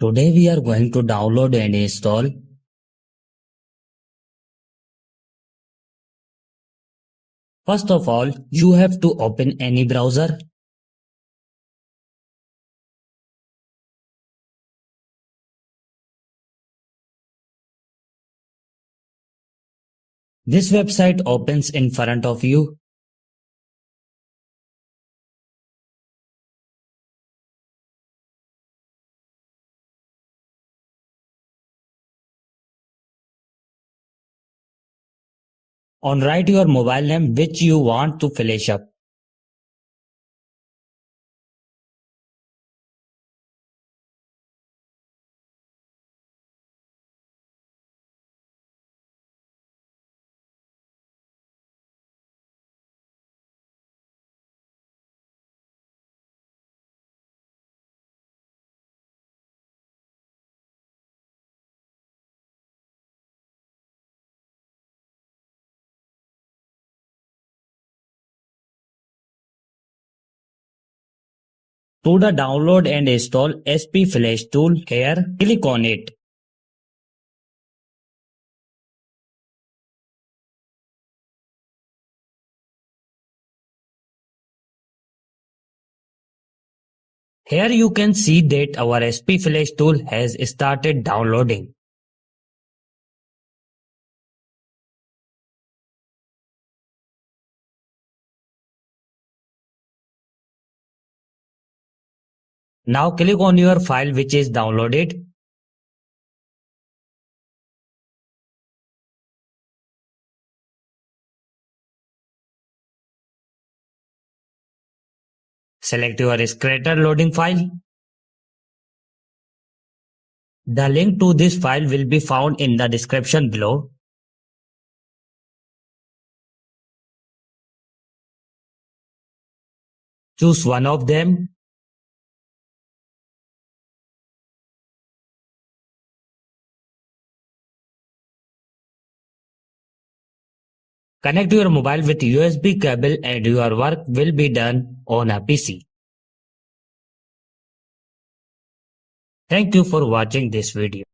Today we are going to download and install. First of all, you have to open any browser. This website opens in front of you. On write your mobile name which you want to flash up. To the download and install SP Flash tool here, click on it. Here you can see that our SP Flash tool has started downloading. Now click on your file which is downloaded. Select your Scratter loading file. The link to this file will be found in the description below. Choose one of them. Connect your mobile with USB cable and your work will be done on a PC. Thank you for watching this video.